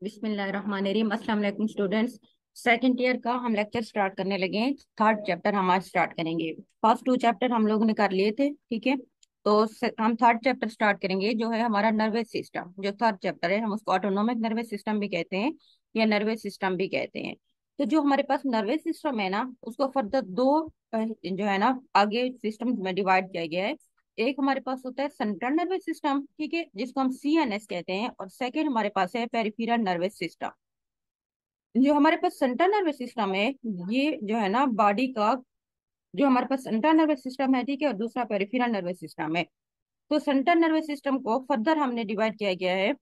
बिस्मिल्लाहिर्रहमानिर्रहीम। अस्सलाम वालेकुम स्टूडेंट्स। सेकंड ईयर का हम लेक्चर स्टार्ट करने लगे हैं। थर्ड चैप्टर हम आज स्टार्ट करेंगे। फर्स्ट टू चैप्टर हम लोगों ने कर लिए थे, ठीक है। तो हम थर्ड चैप्टर स्टार्ट करेंगे, जो है हमारा नर्वस सिस्टम। जो थर्ड चैप्टर है हम उसको ऑटोनोमिक नर्वस सिस्टम भी कहते हैं या नर्वस सिस्टम भी कहते हैं। तो जो हमारे पास नर्वस सिस्टम है ना, उसको फर्दर दो जो है ना आगे सिस्टम में डिवाइड किया गया है। एक हमारे पास होता है सेंट्रल नर्वस सिस्टम, ठीक है, जिसको हम सीएनएस कहते हैं। और सेकंड हमारे पास है पेरिफेरल नर्वस सिस्टम। जो हमारे पास सेंट्रल नर्वस सिस्टम है, ये जो है ना बॉडी का, जो हमारे पास सेंट्रल नर्वस सिस्टम है, ठीक है, और दूसरा पेरिफेरल नर्वस सिस्टम है। तो सेंट्रल नर्वस सिस्टम को फर्दर हमने डिवाइड किया गया है।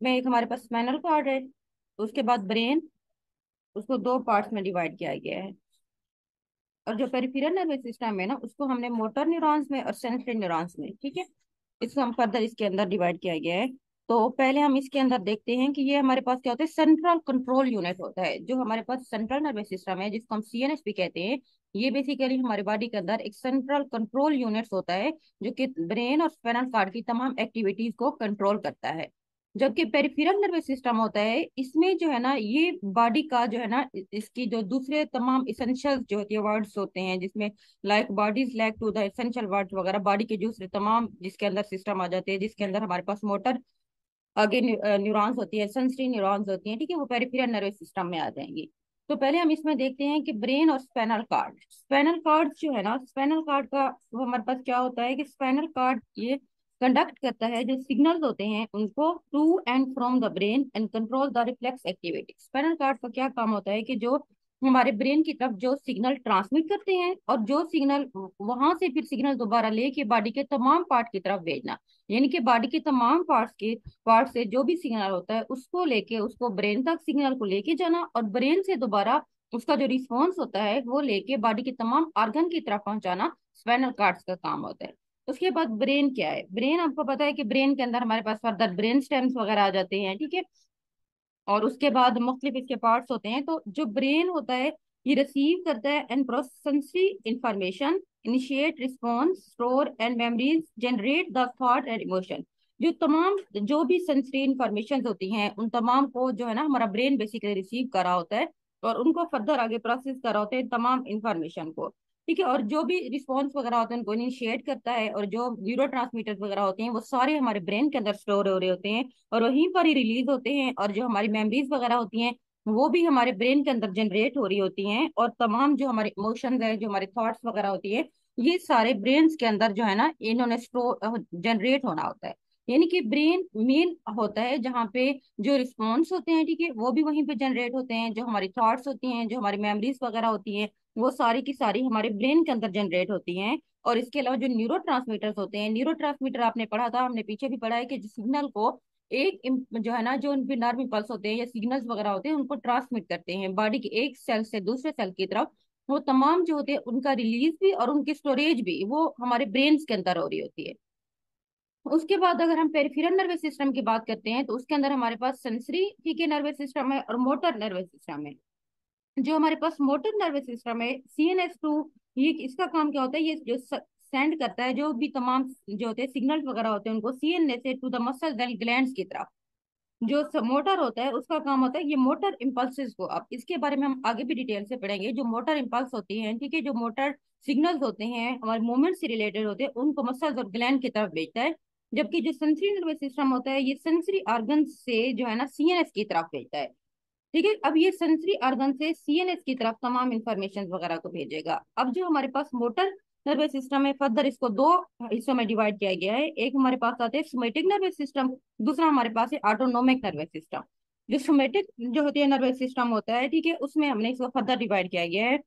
में एक हमारे पास स्पाइनल कॉर्ड है, उसके बाद ब्रेन, उसको दो पार्ट्स में डिवाइड किया गया है। और जो पेरिफेरल नर्वस सिस्टम है ना, उसको हमने मोटर न्यूरॉन्स में और सेंसरी न्यूरॉन्स में, ठीक है, इसको हम फर्दर इसके अंदर डिवाइड किया गया है। तो पहले हम इसके अंदर देखते हैं कि ये हमारे पास क्या होता है। सेंट्रल कंट्रोल यूनिट होता है जो हमारे पास सेंट्रल नर्वस सिस्टम है, जिसको हम सीएनएस भी कहते हैं। ये बेसिकली हमारे बॉडी के अंदर एक सेंट्रल कंट्रोल यूनिट होता है, जो कि ब्रेन और स्पाइनल कॉर्ड की तमाम एक्टिविटीज को कंट्रोल करता है। जबकि पेरिफेरल नर्वस सिस्टम होता है, इसमें जो है ना ये बॉडी का जो है ना इसकी जो दूसरे तमाम इसेंशियल्स जो होती है वर्ड्स होते हैं, जिसमें like bodies like to the essential words वगैरह, बॉडी के दूसरे तमाम जिसके अंदर सिस्टम आ जाते हैं, जिसके अंदर हमारे पास मोटर आगे न्यूरॉन्स होती है, सेंसरी न्यूरॉन्स होती हैं, ठीक है, वो पेरिफेरल नर्वस सिस्टम में आ जाएंगी। तो पहले हम इसमें देखते हैं कि ब्रेन और स्पाइनल कॉर्ड। स्पाइनल कॉर्ड जो है ना, स्पाइनल कॉर्ड का वो हमारे पास क्या होता है कि स्पाइनल कॉर्ड ये कंडक्ट करता है जो सिग्नल्स होते हैं उनको to and from the brain and control the reflex activity. Spinal cord का क्या काम होता है कि जो हमारे ब्रेन की तरफ जो सिग्नल ट्रांसमिट करते हैं, और जो सिग्नल वहां से फिर सिग्नल दोबारा लेके बॉडी के तमाम पार्ट की तरफ भेजना। यानी कि बॉडी के तमाम पार्ट से जो भी सिग्नल होता है उसको लेके उसको ब्रेन तक सिग्नल को लेके जाना, और ब्रेन से दोबारा उसका जो रिस्पॉन्स होता है वो लेके बॉडी के तमाम ऑर्गन की तरफ पहुंचाना स्पाइनल कॉर्ड का काम होता है। उसके बाद ब्रेन क्या है। ब्रेन आपको पता है कि ब्रेन के अंदर हमारे पास फर्दर ब्रेन स्टेम्स वगैरह आ जाते हैं, ठीक है। और उसके बाद मुख्तलिफ इसके पार्ट्स होते हैं। तो जो ब्रेन होता है, ये रिसीव करता है and process sensory information, initiate response, store and memories, generate the thought and emotion. जो तमाम जो भी सेंसरी इंफॉर्मेशन होती हैं उन तमाम को जो है ना हमारा ब्रेन बेसिकली रिसीव कर रहा होता है, और उनको फर्दर आगे प्रोसेस कर रहा होता है तमाम इंफॉर्मेशन को, ठीक है। और जो भी रिस्पॉन्स वगैरह होते हैं उनको इनिशिएट करता है, और जो न्यूरो ट्रांसमीटर्स वगैरह होते हैं वो सारे हमारे ब्रेन के अंदर स्टोर हो रहे होते हैं और वहीं पर ही रिलीज होते हैं। और जो हमारी मेमोरीज वगैरह होती हैं वो भी हमारे ब्रेन के अंदर जनरेट हो रही होती हैं। और तमाम जो हमारे इमोशंस है, जो हमारे थॉट्स वगैरह होती है, ये सारे ब्रेन के अंदर जो है ना इन्होंने स्टोर जनरेट होना होता है। यानी कि ब्रेन मेन होता है जहाँ पे जो रिस्पॉन्स होते हैं, ठीक है, वो भी वहीं पे जनरेट होते हैं। जो हमारी थॉट्स होती हैं, जो हमारी मेमोरीज वगैरह होती हैं, वो सारी की सारी हमारे ब्रेन के अंदर जनरेट होती हैं। और इसके अलावा जो न्यूरो ट्रांसमीटर्स होते हैं, न्यूरो ट्रांसमीटर आपने पढ़ा था, हमने पीछे भी पढ़ा है कि सिग्नल को जो है ना जो उनके नर्व इम्पल्स होते हैं या सिग्नल्स वगैरह होते हैं उनको ट्रांसमिट करते हैं बॉडी के एक सेल से दूसरे सेल की तरफ। वो तमाम जो होते हैं उनका रिलीज भी और उनकी स्टोरेज भी वो हमारे ब्रेन के अंदर हो रही होती है। उसके बाद अगर हम पेरिफेरल नर्वस सिस्टम की बात करते हैं, तो उसके अंदर हमारे पास सेंसरी, ठीक है, नर्वस सिस्टम है और मोटर नर्वस सिस्टम है। जो हमारे पास मोटर नर्वस सिस्टम है, सीएनएस 2, ये इसका काम क्या होता है, ये जो सेंड करता है जो भी तमाम जो होते हैं सिग्नल्स वगैरह होते हैं उनको सीएनएस से टू द मसल ग्लैंड्स की तरफ। जो मोटर होता है उसका काम होता है ये मोटर इम्पल्सेस को, अब इसके बारे में हम आगे भी डिटेल से पढ़ेंगे। जो मोटर इम्पल्स होती हैं, ठीक है, जो मोटर सिग्नल्स होते हैं हमारे मूवमेंट से रिलेटेड होते हैं, उनको मसल्स और ग्लैंड की तरफ भेजता है। जबकि जो सेंसरी नर्वस सिस्टम होता है ये सेंसरी ऑर्गन से जो है ना सीएनएस की तरफ भेजता है, ठीक है। अब ये सेंसरी ऑर्गन से सीएनएस की तरफ तमाम इंफॉर्मेशन वगैरह को भेजेगा। अब जो हमारे पास मोटर नर्वस सिस्टम है, फर्दर इसको दो हिस्सों में डिवाइड किया गया है। एक हमारे पास आता है सोमेटिक नर्वस सिस्टम, दूसरा हमारे पास है ऑटोनोमिक नर्वस सिस्टम। जो सोमेटिक जो होती है नर्वस सिस्टम होता है, ठीक है, उसमें हमने इसको फर्दर डिवाइड किया गया है।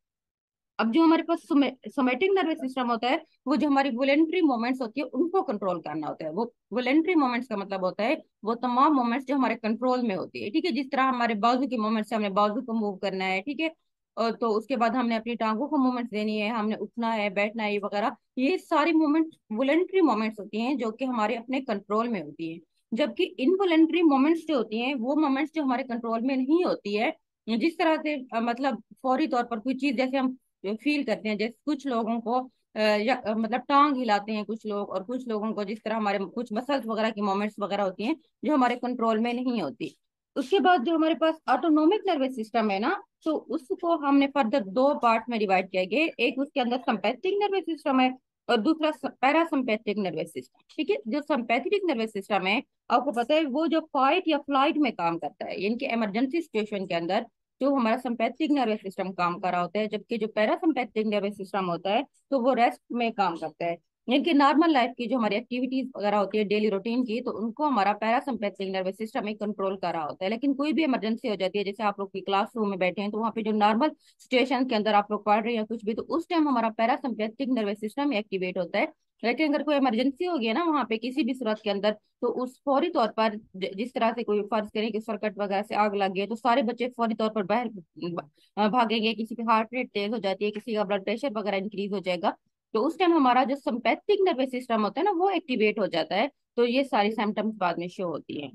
अब जो हमारे पास सोमेटिक नर्वस सिस्टम होता है, वो जो हमारी वोलेंट्री मूवमेंट्स होती है उनको कंट्रोल करना होता है। वो वोलेंट्री मूवमेंट्स का मतलब होता है वो तमाम मूवमेंट्स जो हमारे कंट्रोल में होती है, ठीक है। जिस तरह हमारे बाजू की मूवमेंट्स से हमने बाजू को मूव करना है, ठीक है, और तो उसके बाद हमने अपनी टांगों को मूवमेंट्स देनी है, हमने उठना है, बैठना है, ये वगैरह, ये सारी मूवमेंट वोलेंट्री मूवमेंट्स होती हैं जो कि हमारे अपने कंट्रोल में होती है। जबकि इनवोलेंट्री मूवमेंट्स जो होती हैं वो मूवमेंट्स जो हमारे कंट्रोल में नहीं होती है। जिस तरह से मतलब फौरी तौर पर कोई चीज जैसे हम फील करते हैं, जैसे कुछ लोगों को मतलब टांग हिलाते हैं कुछ लोग, और कुछ लोगों को जिस तरह हमारे कुछ मसल्स वगैरह की मूवमेंट्स वगैरह होती हैं जो हमारे कंट्रोल में नहीं होती। उसके बाद जो हमारे पास ऑटोनोमिक नर्वस सिस्टम है ना, तो उसको हमने फर्दर दो पार्ट में डिवाइड किया गया है। एक उसके अंदर सिंपैथेटिक नर्वस सिस्टम है, और दूसरा पैरासिम्पैथिक नर्वस सिस्टम। ठीक है, जो सिंपैथेटिक नर्वस सिस्टम है, आपको पता है वो जो फाइट या फ्लाइट में काम करता है, यानी कि इमरजेंसी सिचुएशन के अंदर जो हमारा सिंपैथेटिक नर्वस सिस्टम काम कर रहा होता है, जबकि जो पैरासिम्पैथिक नर्वस सिस्टम होता है तो वो रेस्ट में काम करता है। यानी कि नॉर्मल लाइफ की जो हमारी एक्टिविटीज वगैरह होती है डेली रूटीन की, तो उनको हमारा पैरासिम्पैथिक नर्वस सिस्टम ही कंट्रोल कर रहा होता है। लेकिन कोई भी इमरजेंसी हो जाती है, जैसे आप लोग की क्लासरूम में बैठे हैं, तो वहाँ पे जो नॉर्मल सिचुएशन के अंदर आप लोग पढ़ रहे हैं कुछ भी, तो उस टाइम हमारा पैरासिम्पैथिक नर्वस सिस्टम एक्टिवेट होता है। लेकिन अगर कोई इमरजेंसी हो गया ना वहाँ पे किसी भी सूरत के अंदर, तो उस फौरी तौर पर जिस तरह से कोई फर्ज करें कि सर्किट वगैरह से आग लग गई, तो सारे बच्चे फौरी तौर पर बाहर भागेंगे। किसी की हार्ट रेट तेज हो जाती है, किसी का ब्लड प्रेशर वगैरह इंक्रीज हो जाएगा, तो उस टाइम हमारा जो सिंपैथिक नर्वस सिस्टम होता है ना वो एक्टिवेट हो जाता है। तो ये सारी सिम्टम्स बाद में शो होती हैं।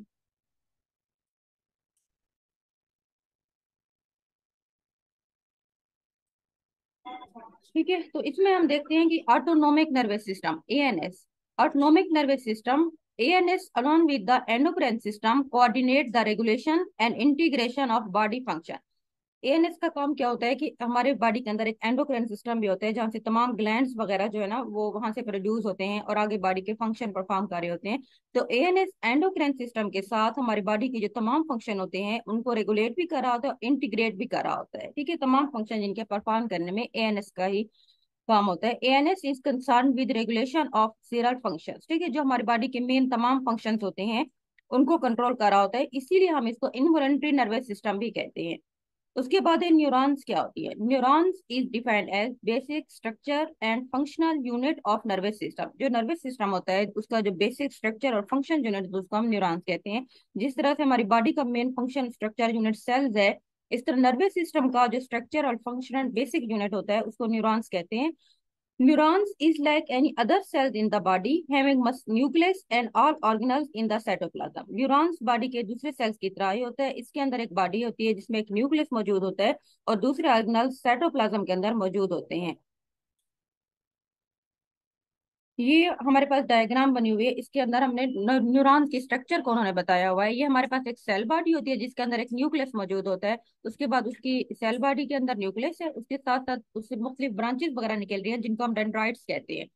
ठीक है, तो इसमें हम देखते हैं कि autonomic nervous system ANS. Autonomic nervous system ANS along with the endocrine system coordinate the regulation and integration of body function। ANS का काम क्या होता है कि हमारे बॉडी के अंदर एक एंडोक्राइन सिस्टम भी होता है, जहाँ से तमाम ग्लैंड्स वगैरह जो है ना वो वहां से प्रोड्यूस होते हैं और आगे बॉडी के फंक्शन परफॉर्म कर रहे होते हैं। तो एएनएस एंडोक्राइन सिस्टम के साथ हमारी बॉडी के जो तमाम फंक्शन होते हैं उनको रेगुलेट भी कर रहा होता है और इंटीग्रेट भी कर रहा होता है। ठीक है, तमाम फंक्शन जिनके परफॉर्म करने में एएनएस का ही काम होता है। ANS is concern with regulation of cereal functions. ठीक है, जो हमारी बॉडी के मेन तमाम फंक्शंस होते हैं उनको कंट्रोल कर रहा होता है, इसीलिए हम इसको इनवॉलंटरी नर्वस सिस्टम भी कहते हैं। उसके बाद है न्यूरॉन्स। क्या होती है neurons? Is defined as basic structure and functional unit of nervous system. जो नर्वस सिस्टम होता है उसका जो बेसिक स्ट्रक्चर और फंक्शन यूनिट उसको हम न्यूरॉन्स कहते हैं। जिस तरह से हमारी बॉडी का main function structure unit cells है, इस तरह नर्वस सिस्टम का जो स्ट्रक्चर और फंक्शनल बेसिक यूनिट होता है उसको न्यूरॉन्स कहते हैं। Neurons is like any other cells in the body having nucleus and all organelles in the cytoplasm। Neurons body के दूसरे सेल्स की तरह ही होता है। इसके अंदर एक बॉडी होती है जिसमें एक न्यूक्लियस मौजूद होता है और दूसरे ऑर्गेनल साइटोप्लाज्म के अंदर मौजूद होते हैं। ये हमारे पास डायग्राम बनी हुई है, इसके अंदर हमने न्यूरॉन की स्ट्रक्चर को उन्होंने बताया हुआ है। ये हमारे पास एक सेल बॉडी होती है जिसके अंदर एक न्यूक्लियस मौजूद होता है। उसके बाद उसकी सेल बॉडी के अंदर न्यूक्लियस है, उसके साथ साथ उससे मुख्तलिफ ब्रांचेस वगैरह निकल रही हैं जिनको हम डेंड्राइट्स कहते हैं।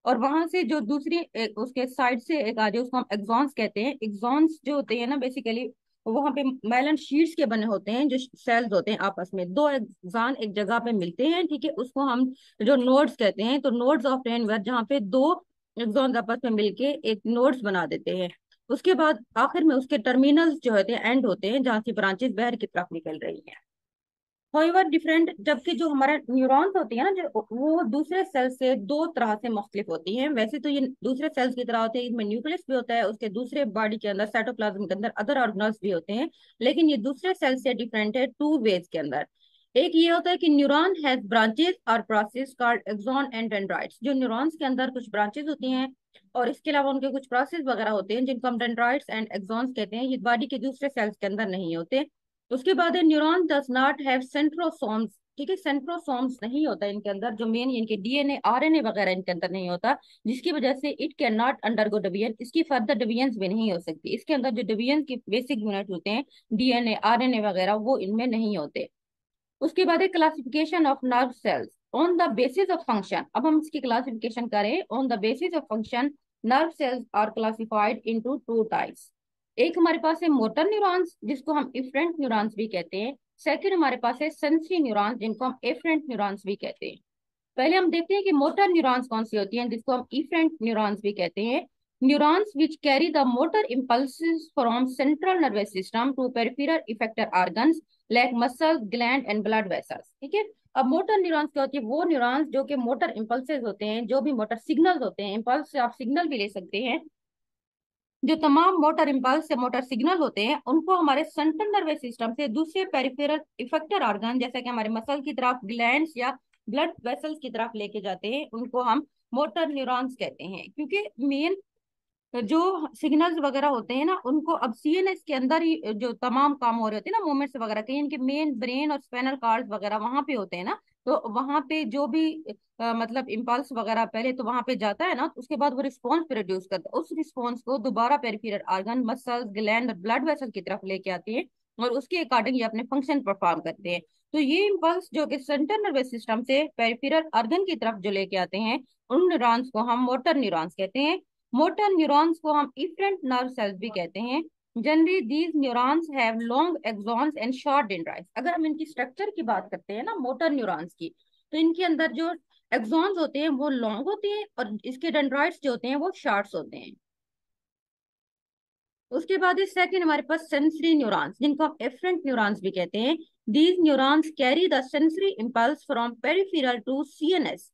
और वहां से जो दूसरी उसके साइड से एक आ रही है उसको हम एक्सॉन्स कहते हैं। एक्सॉन्स जो होते हैं ना बेसिकली वहां पे माइलन शीट्स के बने होते हैं, जो सेल्स होते हैं आपस में दो एक्सॉन एक जगह पे मिलते हैं। ठीक है, उसको हम जो नोड्स कहते हैं। तो नोड्स ऑफ रेनवर जहाँ पे दो एक्सॉन्स आपस में मिलके एक नोड्स बना देते हैं। उसके बाद आखिर में उसके टर्मिनल्स जो होते हैं एंड होते हैं जहाँ से ब्रांचेस बाहर की तरफ निकल रही हैं। होइवर डिफरेंट, जबकि जो हमारा न्यूरॉन्स होती है ना जो वो दूसरे सेल से दो तरह से मुख्तलिफ होती हैं। वैसे तो ये दूसरे सेल्स की तरह होते हैं, इनमें न्यूक्लियस भी होता है, उसके दूसरे बॉडी के अंदर साइटोप्लाज्म के अंदर अदर ऑर्गेनल्स भी होते हैं। लेकिन ये दूसरे सेल से डिफरेंट है टू वेज के अंदर। एक ये होता है कि न्यूरॉन हैज ब्रांचेस और process called axon and dendrites. जो न्यूरॉन्स के अंदर कुछ ब्रांचेस होती हैं और इसके अलावा उनके कुछ प्रोसेस वगैरह होते हैं जिनको हम डेंड्राइट्स एंड एक्सॉन्स कहते हैं। ये बॉडी के दूसरे सेल्स के अंदर नहीं होते। उसके बाद है neuron does not have centrosomes. ठीक है, सेंट्रोसोम्स नहीं होता इनके अंदर, जो मेन इनके डीएनए आरएनए वगैरह इनके अंदर नहीं होता, जिसकी वजह से it can not undergo division. इसकी फर्दर डिवीजन भी नहीं हो सकती। इसके अंदर जो डिवीजन के बेसिक यूनिट होते हैं डीएनए आरएनए वगैरह वो इनमें नहीं होते। उसके बाद है classification of nerve cells on the basis of function. अब हम इसकी क्लासिफिकेशन करें on the basis of function, nerve cells are classified into two types. एक हमारे पास है मोटर न्यूरॉन्स जिसको हम इफरेंट न्यूरॉन्स भी कहते हैं। सेकंड हमारे पास है सेंसरी न्यूरॉन्स जिनको हम एफरेंट न्यूरॉन्स भी कहते हैं। पहले हम देखते हैं कि मोटर न्यूरॉन्स कौन सी होती हैं जिसको हम इफरेंट न्यूरॉन्स भी कहते हैं। Neurons which carry the motor impulses from central nervous system to peripheral effector organs like muscles gland and blood vessels. ठीक है, अब मोटर न्यूरॉन्स क्या होती है? वो न्यूरॉन्स जो कि मोटर इम्पल्सेस होते हैं, जो भी मोटर सिग्नल्स होते हैं, इम्पल्स से आप सिग्नल भी ले सकते हैं। जो तमाम मोटर इम्पल्स से मोटर सिग्नल होते हैं उनको हमारे सेंट्रल नर्वस सिस्टम से दूसरे पेरिफेरल इफेक्टर ऑर्गन जैसे कि हमारे मसल की तरफ, ग्लैंड्स या ब्लड वेसल्स की तरफ लेके जाते हैं, उनको हम मोटर न्यूरॉन्स कहते हैं। क्योंकि मेन जो सिग्नल्स वगैरह होते हैं ना उनको अब सीएनएस के अंदर ही जो तमाम काम हो रहे होते हैं ना मूवमेंट्स वगैरह के, इनके मेन ब्रेन और स्पाइनल कॉर्ड वगैरह वहां पे होते हैं ना, तो वहां पे जो भी मतलब इम्पल्स वगैरह पहले तो वहां पे जाता है ना, तो उसके बाद वो रिस्पॉन्स प्रोड्यूस करता है, उस रिस्पॉन्स को दोबारा पेरिफेरल ऑर्गन, मसल्स, ग्लैंड और ब्लड वेसल की तरफ लेके आते हैं, और उसके अकॉर्डिंग ये अपने फंक्शन परफॉर्म करते हैं। तो ये इम्पल्स जो कि सेंट्रल नर्वस सिस्टम से पेरिफेरल ऑर्गन की तरफ जो लेके आते हैं, उन न्यूरॉन्स को हम मोटर न्यूरॉन्स कहते हैं। मोटर न्यूरॉन्स को हम इफरेंट नर्व सेल्स भी कहते हैं। Generally these neurons have long axons and short dendrites. अगर हम इनकी स्ट्रक्चर की बात करते हैं ना मोटर न्यूरॉन्स की, तो इनके अंदर जो एक्सॉन्स होते हैं वो लॉन्ग होते हैं, और इसके डेंड्राइट्स जो होते हैं वो शार्ट्स होते हैं। उसके बाद सेकंड हमारे पास सेंसरी न्यूरॉन्स, जिनको हम एफरेंट न्यूरॉन्स भी कहते हैं। These neurons carry the sensory impulse from peripheral to CNS.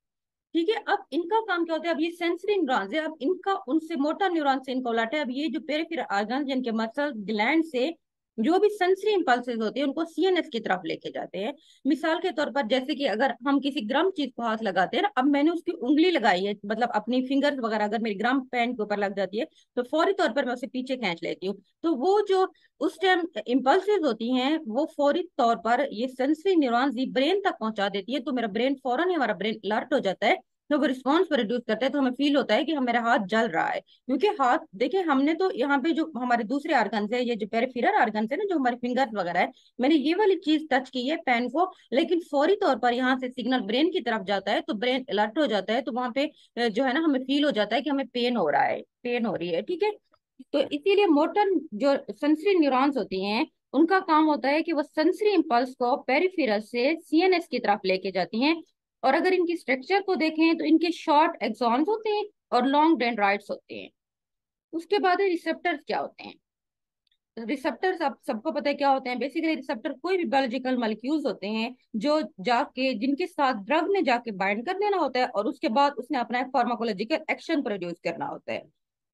ठीक है, अब इनका काम क्या होता है, अब ये सेंसरी न्यूरॉन्स है, अब इनका उनसे मोटर न्यूरॉन से इनका उलट है। अब ये जो पेरिफेरल ऑर्गन जिनके मसल ग्लैंड से जो भी सेंसरी इंपल्सेस होते हैं उनको सीएनएस की तरफ लेके जाते हैं। मिसाल के तौर पर जैसे कि अगर हम किसी गर्म चीज को हाथ लगाते हैं ना, अब मैंने उसकी उंगली लगाई है, मतलब अपनी फिंगर्स वगैरह अगर मेरी गर्म पैन के ऊपर लग जाती है, तो फौरी तौर पर मैं उसे पीछे खींच लेती हूँ। तो वो जो उस टाइम इम्पल्सेस होती हैं वो फौरी तौर पर ये सेंसरी न्यूरॉन्स ये ब्रेन तक पहुंचा देती है, तो मेरा ब्रेन फौरन ही हमारा ब्रेन अलर्ट हो जाता है। तो वो रिस्पॉन्स प्रोड्यूस करता है, तो हमें फील होता है कि हम मेरा हाथ जल रहा है। क्योंकि हाथ देखिए, हमने तो यहाँ पे जो हमारे दूसरे ऑर्गन्स है, ये जो पेरिफेरल ऑर्गन्स है ना, जो हमारे फिंगर्स वगैरह है, मैंने ये वाली चीज टच की है पेन को, लेकिन फौरी तौर पर यहाँ से सिग्नल ब्रेन की तरफ जाता है, तो ब्रेन अलर्ट हो जाता है, तो वहां पे जो है ना हमें फील हो जाता है कि हमें पेन हो रहा है, पेन हो रही है। ठीक है, तो इसीलिए मोटर जो सेंसरी न्यूरॉन्स होती हैं, उनका काम होता है कि वो सेंसरी इंपल्स को पेरिफेरल से सीएनएस की तरफ लेके जाती हैं। और अगर इनकी स्ट्रक्चर को देखें तो इनके शॉर्ट एक्सॉन्स होते हैं और लॉन्ग डेंड्राइट्स होते हैं। उसके बाद रिसेप्टर्स क्या होते हैं। रिसेप्टर्स आप सबको पता है क्या होते हैं। बेसिकली रिसेप्टर कोई भी बायोलॉजिकल मॉलिक्यूल्स होते हैं जो जाके जिनके साथ ड्रग ने जाके बाइंड कर देना होता है, और उसके बाद उसने अपना एक फार्माकोलॉजिकल एक्शन प्रोड्यूस करना होता है।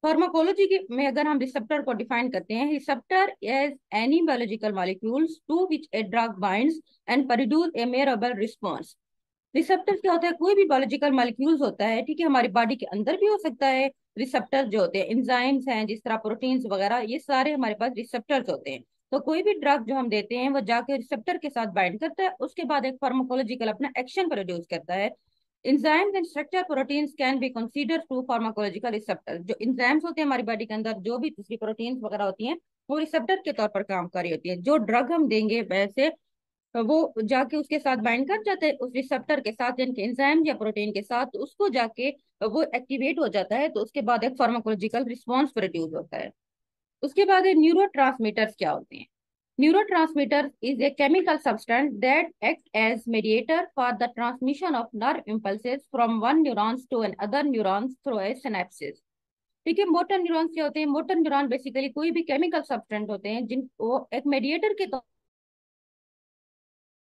फार्माकोलॉजी के में अगर हम रिसेप्टर को डिफाइन करते हैं, receptor is any biological molecules to which a drug binds and produce a measurable response. Receptor क्या होता है, कोई भी बायोलॉजिकल मॉलिक्यूल्स होता है, ठीक है, हमारी बॉडी के अंदर भी हो सकता है। रिसेप्टर जो होते हैं एंजाइम्स हैं, जिस तरह प्रोटीन्स वगैरह, ये सारे हमारे पास रिसेप्टर्स होते हैं। तो कोई भी ड्रग जो हम देते हैं वो जाके रिसेप्टर के साथ बाइंड करता है, उसके बाद एक फार्माकोलॉजिकल अपना एक्शन प्रोड्यूस करता है। enzymes and structure proteins can be considered to pharmacological receptors। जो enzymes होते हैं हमारी बॉडी के अंदर, जो भी दूसरी प्रोटीन्स वगैरह होती हैं, वो रिसेप्टर के तौर पर काम कर रही होती है। जो ड्रग हम देंगे वैसे वो जाके उसके साथ बाइंड कर जाते हैं उस रिसेप्टर के साथ, यानी कि एंजाइम या प्रोटीन के साथ, तो उसको जाके वो एक्टिवेट हो जाता है, तो उसके बाद एक फार्माकोलॉजिकल रिस्पॉन्स प्रोड्यूस होता है। उसके बाद न्यूरो ट्रांसमीटर्स क्या होते हैं। Neurotransmitter is a chemical substance that act as mediator for the transmission of nerve impulses from one neurons to another neurons through a synapses। ठीक है, मोटर न्यूरॉन्स क्या होते हैं। मोटर न्यूरॉन बेसिकली कोई भी केमिकल सब्सटेंस होते हैं जिनको एक मेडिएटर के